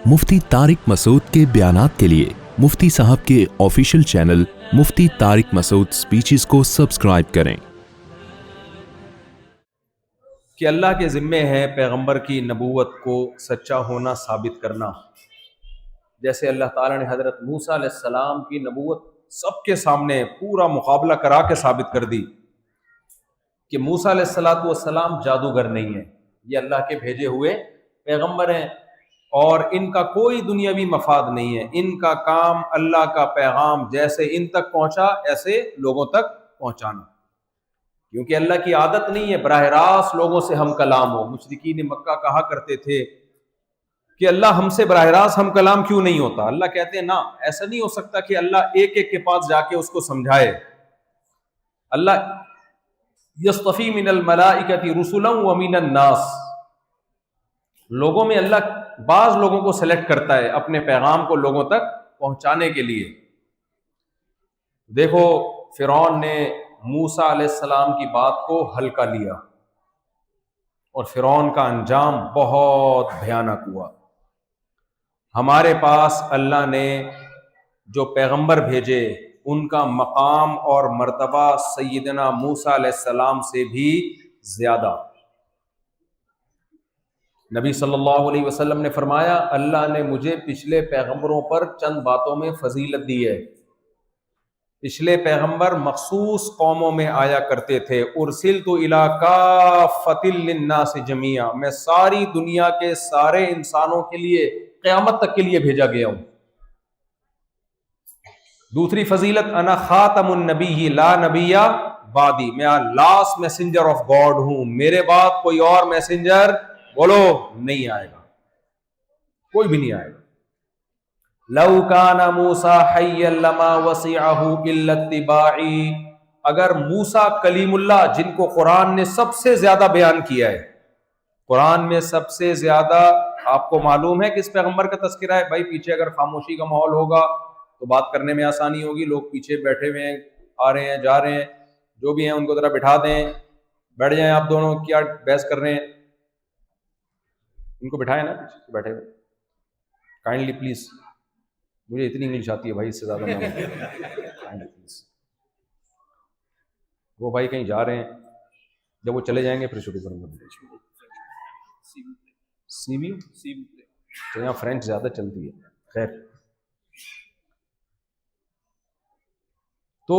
مفتی طارق مسعود کے بیانات کے لیے مفتی صاحب کے آفیشیل چینل مفتی طارق مسعود سپیچز کو سبسکرائب کریں۔ کہ اللہ کے ذمے ہے پیغمبر کی نبوت کو سچا ہونا ثابت کرنا، جیسے اللہ تعالیٰ نے حضرت موسیٰ علیہ السلام کی نبوت سب کے سامنے پورا مقابلہ کرا کے ثابت کر دی کہ موسیٰ علیہ السلام جادوگر نہیں ہے، یہ اللہ کے بھیجے ہوئے پیغمبر ہیں اور ان کا کوئی دنیاوی مفاد نہیں ہے، ان کا کام اللہ کا پیغام جیسے ان تک پہنچا ایسے لوگوں تک پہنچانا، کیونکہ اللہ کی عادت نہیں ہے براہ راست لوگوں سے ہم کلام ہو۔ مشرکین مکہ کہا کرتے تھے کہ اللہ ہم سے براہ راست ہم کلام کیوں نہیں ہوتا؟ اللہ کہتے ہیں نا، ایسا نہیں ہو سکتا کہ اللہ ایک ایک کے پاس جا کے اس کو سمجھائے۔ اللہ یصطفی من الملائکۃ رسلا ومن الناس، لوگوں میں اللہ بعض لوگوں کو سلیکٹ کرتا ہے اپنے پیغام کو لوگوں تک پہنچانے کے لیے۔ دیکھو فرعون نے موسیٰ علیہ السلام کی بات کو ہلکا لیا اور فرعون کا انجام بہت بھیانک ہوا۔ ہمارے پاس اللہ نے جو پیغمبر بھیجے ان کا مقام اور مرتبہ سیدنا موسیٰ علیہ السلام سے بھی زیادہ۔ نبی صلی اللہ علیہ وسلم نے فرمایا اللہ نے مجھے پچھلے پیغمبروں پر چند باتوں میں فضیلت دی ہے۔ پچھلے پیغمبر مخصوص قوموں میں آیا کرتے تھے، ارسلت الی کافۃ للناس جمیعا، میں ساری دنیا کے سارے انسانوں کے لیے قیامت تک کے لیے بھیجا گیا ہوں۔ دوسری فضیلت انا خاتم النبی لا نبی بعدی، میں لاسٹ میسنجر آف گاڈ ہوں، میرے بعد کوئی اور میسنجر بولو نہیں آئے گا، کوئی بھی نہیں آئے گا۔ لو کان موسیٰ حیا لما وسعہ الا اتباعی، اگر موسیٰ کلیم اللہ جن کو قرآن نے سب سے زیادہ بیان کیا ہے، قرآن میں سب سے زیادہ آپ کو معلوم ہے کہ اس پیغمبر کا تذکرہ ہے، بھائی پیچھے اگر خاموشی کا ماحول ہوگا تو بات کرنے میں آسانی ہوگی، لوگ پیچھے بیٹھے ہوئے ہیں، آ رہے ہیں جا رہے ہیں، جو بھی ہیں ان کو ذرا بٹھا دیں، بیٹھ جائیں، آپ دونوں کیا بحث کر رہے ہیں، ان کو بٹھائیں نا پیچھے بیٹھے ہوئے، کائنڈلی پلیز، مجھے اتنی انگلش آتی ہے بھائی، اس سے زیادہ نہ کائنڈلی پلیز۔ وہ بھائی کہیں جا رہے ہیں، جب وہ چلے جائیں گے پھر شروع کروں گا۔ سی وی تو یہاں فرینچ زیادہ چلتی ہے، خیر۔ تو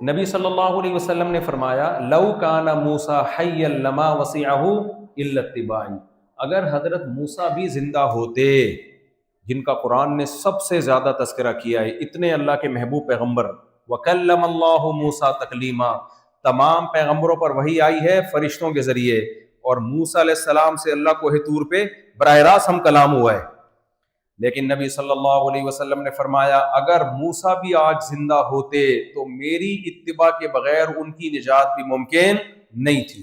نبی صلی اللہ علیہ وسلم نے فرمایا لو کان موسیٰ حیا لما وسعہ الا اتباعی، اگر حضرت موسیٰ بھی زندہ ہوتے جن کا قرآن نے سب سے زیادہ تذکرہ کیا ہے، اتنے اللہ کے محبوب پیغمبر، وکلم اللہ موسیٰ تکلیما، تمام پیغمبروں پر وحی آئی ہے فرشتوں کے ذریعے، اور موسیٰ علیہ السلام سے اللہ کوہ طور پہ براہ راست ہم کلام ہوا ہے، لیکن نبی صلی اللہ علیہ وسلم نے فرمایا اگر موسیٰ بھی آج زندہ ہوتے تو میری اتباع کے بغیر ان کی نجات بھی ممکن نہیں تھی۔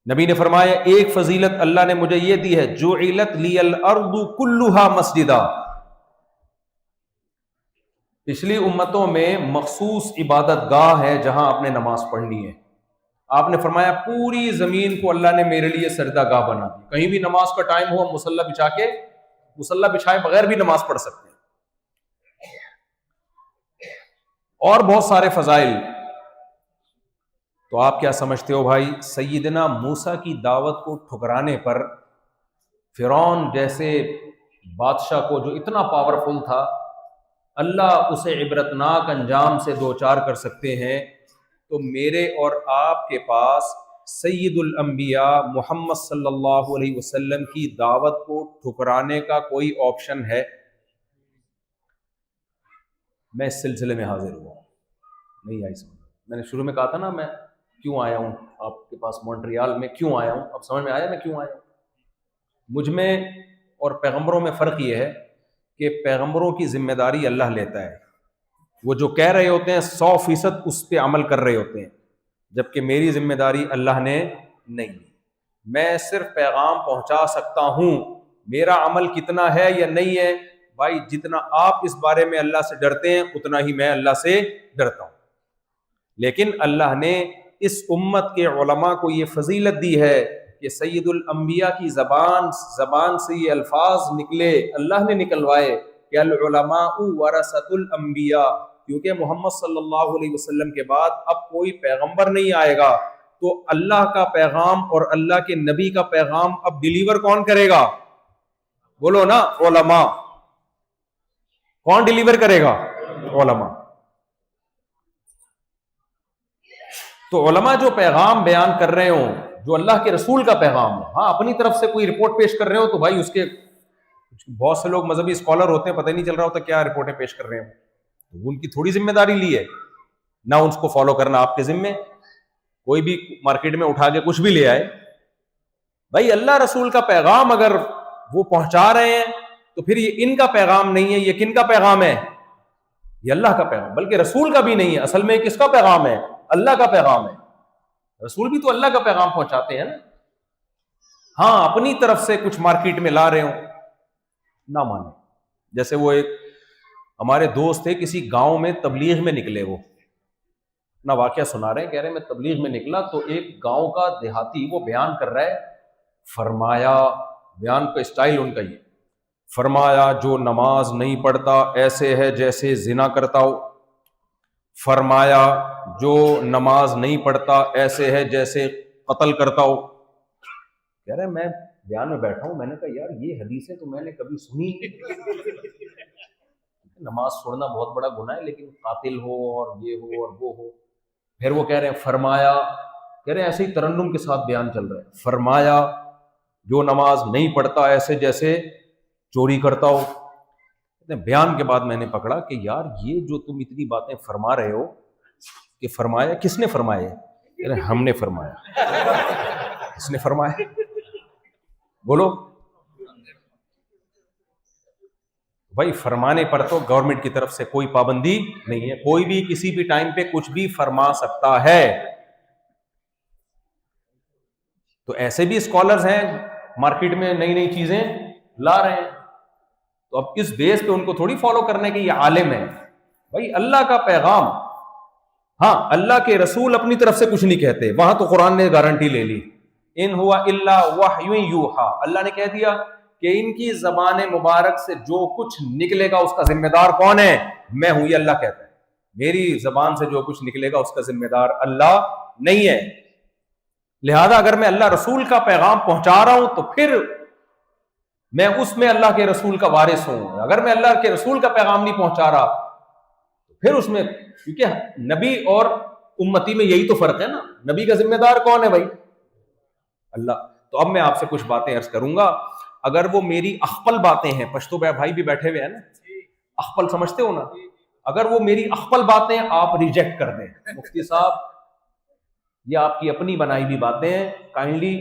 نبی نے فرمایا ایک فضیلت اللہ نے مجھے یہ دی ہے، جعلت لی الارض کلھا مسجدا، پچھلی امتوں میں مخصوص عبادت گاہ ہے جہاں آپ نے نماز پڑھنی ہے، آپ نے فرمایا پوری زمین کو اللہ نے میرے لیے سجدہ گاہ بنا دی، کہیں بھی نماز کا ٹائم ہوا مصلی بچھا کے، مصلی بچھائے بغیر بھی نماز پڑھ سکتے ہیں، اور بہت سارے فضائل۔ تو آپ کیا سمجھتے ہو بھائی، سیدنا موسیٰ کی دعوت کو ٹھکرانے پر فرعون جیسے بادشاہ کو جو اتنا پاورفل تھا، اللہ اسے عبرتناک انجام سے دوچار کر سکتے ہیں، تو میرے اور آپ کے پاس سید الانبیاء محمد صلی اللہ علیہ وسلم کی دعوت کو ٹھکرانے کا کوئی آپشن ہے؟ میں اس سلسلے میں حاضر ہوا ہوں، نہیں آئی سمجھ، میں نے شروع میں کہا تھا نا میں کیوں آیا ہوں آپ کے پاس مونٹریال میں، کیوں آیا ہوں، اب سمجھ میں آیا میں کیوں آیا ہوں۔ مجھ میں اور پیغمبروں میں فرق یہ ہے کہ پیغمبروں کی ذمہ داری اللہ لیتا ہے، وہ جو کہہ رہے ہوتے ہیں 100% اس پہ عمل کر رہے ہوتے ہیں، جبکہ میری ذمہ داری اللہ نے نہیں، میں صرف پیغام پہنچا سکتا ہوں، میرا عمل کتنا ہے یا نہیں ہے بھائی، جتنا آپ اس بارے میں اللہ سے ڈرتے ہیں اتنا ہی میں اللہ سے ڈرتا ہوں، لیکن اللہ نے اس امت کے علماء کو یہ فضیلت دی ہے کہ سید الانبیاء کی زبان سے یہ الفاظ نکلے، اللہ نے نکلوائے کہ العلماء ورثۃ الانبیاء، کیونکہ محمد صلی اللہ علیہ وسلم کے بعد اب کوئی پیغمبر نہیں آئے گا، تو اللہ کا پیغام اور اللہ کے نبی کا پیغام اب ڈیلیور کون کرے گا؟ بولو نا، علماء۔ کون ڈیلیور کرے گا؟ علماء۔ تو علماء جو پیغام بیان کر رہے ہوں، جو اللہ کے رسول کا پیغام ہو، ہاں اپنی طرف سے کوئی رپورٹ پیش کر رہے ہو تو بھائی اس کے بہت سے لوگ مذہبی اسکالر ہوتے ہیں، پتہ ہی نہیں چل رہا ہوتا کیا رپورٹیں پیش کر رہے ہیں، ان کی تھوڑی ذمہ داری لی ہے نہ اس کو فالو کرنا آپ کے ذمے۔ کوئی بھی مارکیٹ میں اٹھا کے کچھ بھی لے آئے، بھائی اللہ رسول کا پیغام اگر وہ پہنچا رہے ہیں تو پھر یہ ان کا پیغام نہیں ہے، یہ کن کا پیغام ہے؟ یہ اللہ کا پیغام، بلکہ رسول کا بھی نہیں ہے، اصل میں کس کا پیغام ہے؟ اللہ کا پیغام ہے۔ رسول بھی تو اللہ کا پیغام پہنچاتے ہیں نا۔ ہاں اپنی طرف سے کچھ مارکیٹ میں لا رہے ہوں، نہ مانے۔ جیسے وہ ایک ہمارے دوست تھے، کسی گاؤں میں تبلیغ میں نکلے، وہ اپنا واقعہ سنا رہے ہیں، کہہ رہے ہیں میں تبلیغ میں نکلا تو ایک گاؤں کا دیہاتی وہ بیان کر رہا ہے، فرمایا، بیان کا اسٹائل ان کا یہ، فرمایا جو نماز نہیں پڑھتا ایسے ہے جیسے زنا کرتا ہو، فرمایا جو نماز نہیں پڑھتا ایسے ہے جیسے قتل کرتا ہو۔ کہہ رہے میں بیان میں بیٹھا ہوں، میں نے کہا یار یہ حدیثیں تو میں نے کبھی سنی نہیں۔ نماز چھوڑنا بہت بڑا گناہ ہے، لیکن قاتل ہو اور یہ ہو اور وہ ہو۔ پھر وہ کہہ رہے ہیں فرمایا، کہہ رہے ہیں ایسے ہی ترنم کے ساتھ بیان چل رہا ہے، فرمایا جو نماز نہیں پڑھتا ایسے جیسے چوری کرتا ہو۔ بیان کے بعد میں نے پکڑا کہ یار یہ جو تم اتنی باتیں فرما رہے ہو، کہ فرمایا کس نے فرمایا؟ کہہ رہے ہم نے فرمایا۔ کس نے فرمایا؟ بولو بھائی، فرمانے پر تو گورنمنٹ کی طرف سے کوئی پابندی نہیں ہے، کوئی بھی کسی بھی ٹائم پہ کچھ بھی فرما سکتا ہے۔ تو ایسے بھی اسکالرز ہیں مارکیٹ میں نئی نئی چیزیں لا رہے ہیں، تو اب اس بیس پہ ان کو تھوڑی فالو کرنے کے یہ عالم ہے۔ بھائی اللہ کا پیغام، ہاں اللہ کے رسول اپنی طرف سے کچھ نہیں کہتے، وہاں تو قرآن نے گارنٹی لے لی، ان ہوا الا وحی یوحا، اللہ نے کہہ دیا کہ ان کی زبان مبارک سے جو کچھ نکلے گا اس کا ذمہ دار کون ہے؟ میں ہوں، یہ اللہ کہتا ہے، میری زبان سے جو کچھ نکلے گا اس کا ذمہ دار اللہ نہیں ہے۔ لہذا اگر میں اللہ رسول کا پیغام پہنچا رہا ہوں تو پھر میں اس میں اللہ کے رسول کا وارث ہوں۔ اگر میں اللہ کے رسول کا پیغام نہیں پہنچا رہا تو پھر اس میں، کیونکہ نبی اور امتی میں یہی تو فرق ہے نا، نبی کا ذمہ دار کون ہے بھائی؟ اللہ۔ تو اب میں آپ سے کچھ باتیں عرض کروں گا، اگر وہ میری اخپل باتیں ہیں، پشتو بھائی بھی بیٹھے ہوئے ہیں نا، اخپل سمجھتے ہو نا، اگر وہ میری اخپل باتیں آپ ریجیکٹ کر دیں، مفتی صاحب یہ آپ کی اپنی بنائی ہوئی باتیں ہیں، کائنڈلی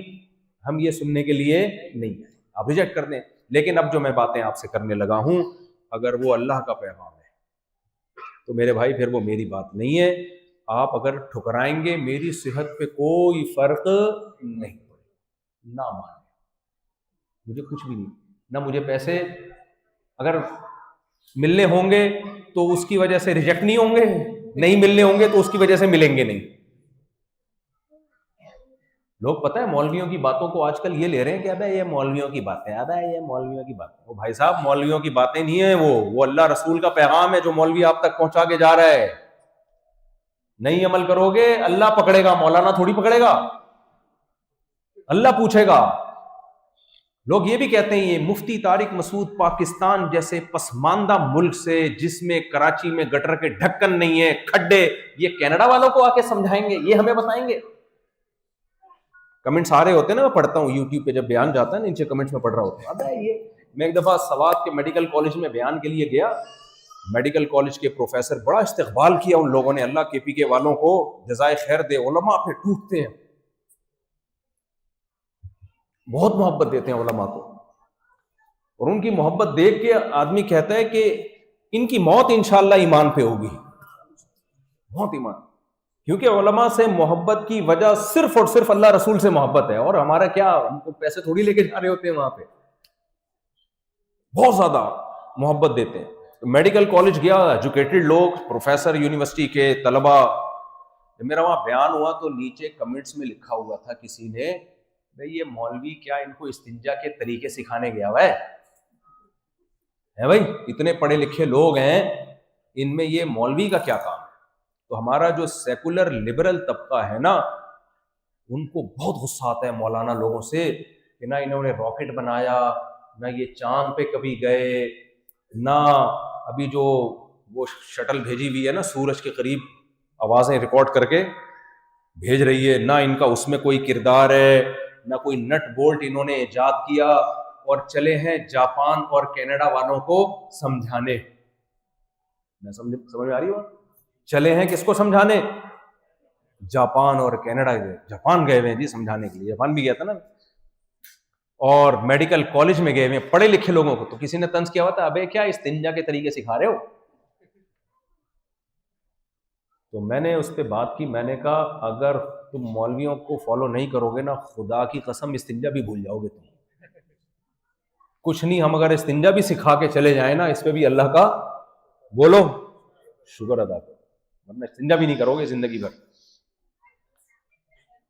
ہم یہ سننے کے لیے نہیں ہیں، آپ ریجیکٹ کر دیں۔ لیکن اب جو میں باتیں آپ سے کرنے لگا ہوں، اگر وہ اللہ کا پیغام ہے تو میرے بھائی پھر وہ میری بات نہیں ہے، آپ اگر ٹھکرائیں گے میری صحت پہ کوئی فرق نہیں پڑے، نہ مانیں، مجھے کچھ بھی نہیں، نہ مجھے پیسے اگر ملنے ہوں گے تو اس کی وجہ سے ریجیکٹ نہیں ہوں گے، نہیں ملنے ہوں گے تو اس کی وجہ سے ملیں گے نہیں۔ لوگ پتہ ہے مولویوں کی باتوں کو آج کل یہ لے رہے ہیں کہ ابے یہ مولویوں کی باتیں، ابے یہ مولویوں کی باتیں۔ وہ بھائی صاحب مولویوں کی باتیں نہیں ہیں، وہ اللہ رسول کا پیغام ہے جو مولوی آپ تک پہنچا کے جا رہا ہے۔ نہیں عمل کرو گے اللہ پکڑے گا، مولانا تھوڑی پکڑے گا، اللہ پوچھے گا۔ لوگ یہ بھی کہتے ہیں یہ مفتی طارق مسعود پاکستان جیسے پسماندہ ملک سے، جس میں کراچی میں گٹر کے ڈھکن نہیں ہے، کھڈے، یہ کینیڈا والوں کو آ کے سمجھائیں گے، یہ ہمیں بتائیں گے؟ کمنٹس آ رہے ہوتے ہیں نا، میں پڑھتا ہوں یوٹیوب پہ، جب بیان جاتا ہے نا نیچے کمنٹس میں پڑھ رہا ہوتا ہوں، ابے یہ میں ایک دفعہ سوات کے میڈیکل کالج میں بیان کے لیے گیا، میڈیکل کالج کے پروفیسر، بڑا استقبال کیا ان لوگوں نے، اللہ کے پی کے والوں کو جزائے خیر دے، علماء پہ ٹوٹتے ہیں، بہت محبت دیتے ہیں علماء کو، اور ان کی محبت دیکھ کے آدمی کہتا ہے کہ ان کی موت انشاءاللہ ایمان پہ ہوگی، بہت ایمان، کیونکہ علماء سے محبت کی وجہ صرف اور صرف اللہ رسول سے محبت ہے، اور ہمارا کیا، ہم کو پیسے تھوڑی لے کے جا رہے ہوتے ہیں وہاں پہ، بہت زیادہ محبت دیتے ہیں۔ میڈیکل کالج گیا، ایجوکیٹڈ لوگ، پروفیسر یونیورسٹی کے طلباء، جب میرا وہاں بیان ہوا تو نیچے کمنٹس میں لکھا ہوا تھا کسی نے، بھئی یہ مولوی کیا ان کو استنجا کے طریقے سکھانے گیا ہوا ہے بھائی؟ اتنے پڑھے لکھے لوگ ہیں، ان میں یہ مولوی کا کیا کام ہے؟ تو ہمارا جو سیکولر لبرل طبقہ ہے نا، ان کو بہت غصہ آتا ہے مولانا لوگوں سے کہ نہ انہوں نے راکٹ بنایا، نہ یہ چاند پہ کبھی گئے، نہ ابھی جو وہ شٹل بھیجی ہوئی ہے نا سورج کے قریب، آوازیں ریکارڈ کر کے بھیج رہی ہے، نہ ان کا اس میں کوئی کردار ہے، نہ کوئی نٹ بولٹ انہوں نے ایجاد کیا، اور چلے ہیں جاپان اور کینیڈا والوں کو سمجھانے. میں سمجھ میں آ رہی ہو؟ چلے ہیں کس کو سمجھانے؟ جاپان اور کینیڈا گئے. جاپان گئے ہوئے ہیں جی سمجھانے کے لیے، جاپان بھی گیا تھا نا، اور میڈیکل کالج میں گئے ہوئے ہیں پڑھے لکھے لوگوں کو. تو کسی نے طنز کیا ہوا تھا، ابے کیا استنجا کے طریقے سکھا رہے ہو؟ تو میں نے اس پہ بات کی، میں نے کہا اگر تم مولویوں کو فالو نہیں کرو گے نا، خدا کی قسم استنجا بھی بھول جاؤ گے تم. کچھ نہیں، ہم اگر استنجا بھی سکھا کے چلے جائیں نا، اس پہ بھی اللہ کا بولو شکر ادا کرو، ورنہ استنجا بھی نہیں کرو گے زندگی بھر.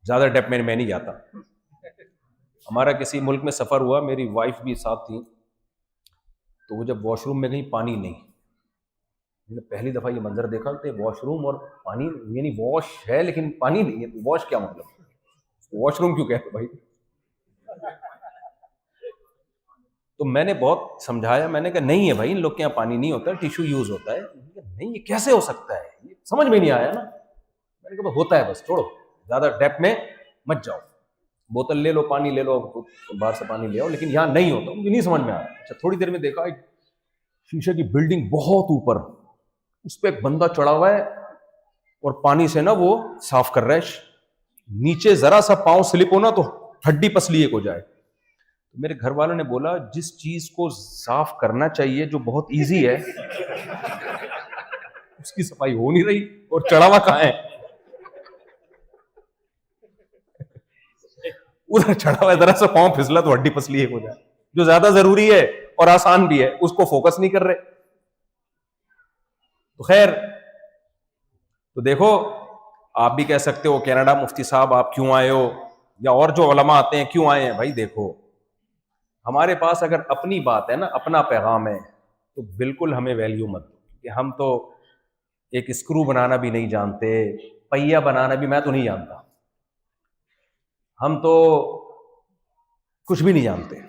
زیادہ ڈیپ میں نہیں جاتا. ہمارا کسی ملک میں سفر ہوا، میری وائف بھی ساتھ تھی، تو وہ جب واش روم میں گئی پانی نہیں. میں نے پہلی دفعہ یہ منظر دیکھا کہ واش روم اور پانی، یعنی واش ہے لیکن پانی نہیں ہے. واش کیا مطلب؟ واش روم کیوں کہتے بھائی؟ تو میں نے بہت سمجھایا، میں نے کہا نہیں ہے بھائی، ان لوگ کے یہاں پانی نہیں ہوتا، ٹیشو یوز ہوتا ہے. نہیں یہ کیسے ہو سکتا ہے؟ یہ سمجھ میں نہیں آیا نا. میں نے کہا ہوتا ہے، بس چھوڑو، زیادہ ڈیپ میں مت جاؤ، بوتل لے لو، پانی لے لو، باہر سے پانی لے آؤ، لیکن یہاں نہیں ہوتا. مجھے نہیں سمجھ میں آیا. اچھا تھوڑی دیر میں دیکھا ایک شیشے کی بلڈنگ بہت اوپر، اس پہ ایک بندہ چڑھا ہوا ہے اور پانی سے نا وہ صاف کر رہا ہے. نیچے ذرا سا پاؤں سلپ ہونا تو ہڈی پسلی ایک ہو جائے. میرے گھر والوں نے بولا جس چیز کو صاف کرنا چاہیے جو بہت ایزی ہے اس کی صفائی ہو نہیں رہی، اور چڑھا ہوا کہاں ہے؟ ادھر چڑھا ہوا ہے، ذرا سا پاؤں پھسلا تو ہڈی پسلی ایک ہو جائے. جو زیادہ ضروری ہے اور آسان بھی ہے اس کو فوکس نہیں کر رہے. تو خیر، تو دیکھو آپ بھی کہہ سکتے ہو کینیڈا مفتی صاحب آپ کیوں آئے ہو، یا اور جو علماء آتے ہیں کیوں آئے ہیں. بھائی دیکھو ہمارے پاس اگر اپنی بات ہے نا، اپنا پیغام ہے، تو بالکل ہمیں ویلیو مت دو. کہ ہم تو ایک اسکرو بنانا بھی نہیں جانتے، پہیا بنانا بھی میں تو نہیں جانتا، ہم تو کچھ بھی نہیں جانتے.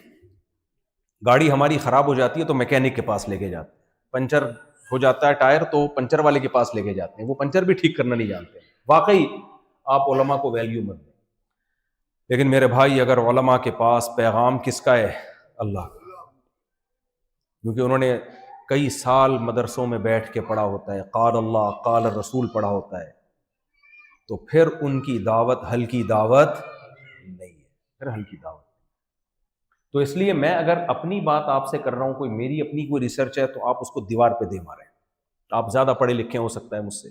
گاڑی ہماری خراب ہو جاتی ہے تو میکینک کے پاس لے کے جاتے ہیں، پنچر ہو جاتا ہے ٹائر تو پنچر والے کے پاس لے کے جاتے ہیں، وہ پنچر بھی ٹھیک کرنا نہیں جانتے. واقعی آپ علماء کو ویلیو مت دیں. لیکن میرے بھائی اگر علماء کے پاس پیغام کس کا ہے؟ اللہ کا. کیونکہ انہوں نے کئی سال مدرسوں میں بیٹھ کے پڑھا ہوتا ہے، قال اللہ قال الرسول پڑھا ہوتا ہے، تو پھر ان کی دعوت ہلکی دعوت نہیں ہے، پھر ہلکی دعوت. تو اس لیے میں اگر اپنی بات آپ سے کر رہا ہوں، کوئی میری اپنی کوئی ریسرچ ہے، تو آپ اس کو دیوار پہ دے ماریں. آپ زیادہ پڑھے لکھے ہو سکتا ہے مجھ سے،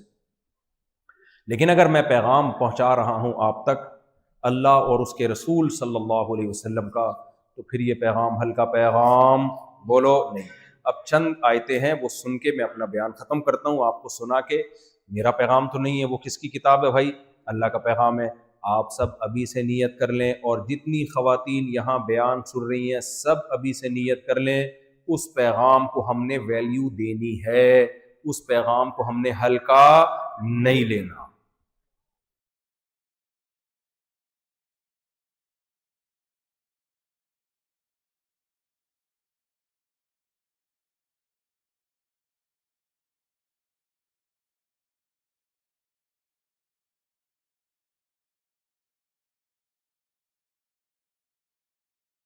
لیکن اگر میں پیغام پہنچا رہا ہوں آپ تک اللہ اور اس کے رسول صلی اللہ علیہ وسلم کا، تو پھر یہ پیغام ہلکا پیغام بولو نہیں. اب چند آیتیں ہیں وہ سن کے میں اپنا بیان ختم کرتا ہوں، آپ کو سنا کے. میرا پیغام تو نہیں ہے، وہ کس کی کتاب ہے بھائی؟ اللہ کا پیغام ہے. آپ سب ابھی سے نیت کر لیں، اور جتنی خواتین یہاں بیان سن رہی ہیں سب ابھی سے نیت کر لیں. اس پیغام کو ہم نے ویلیو دینی ہے، اس پیغام کو ہم نے ہلکا نہیں لینا.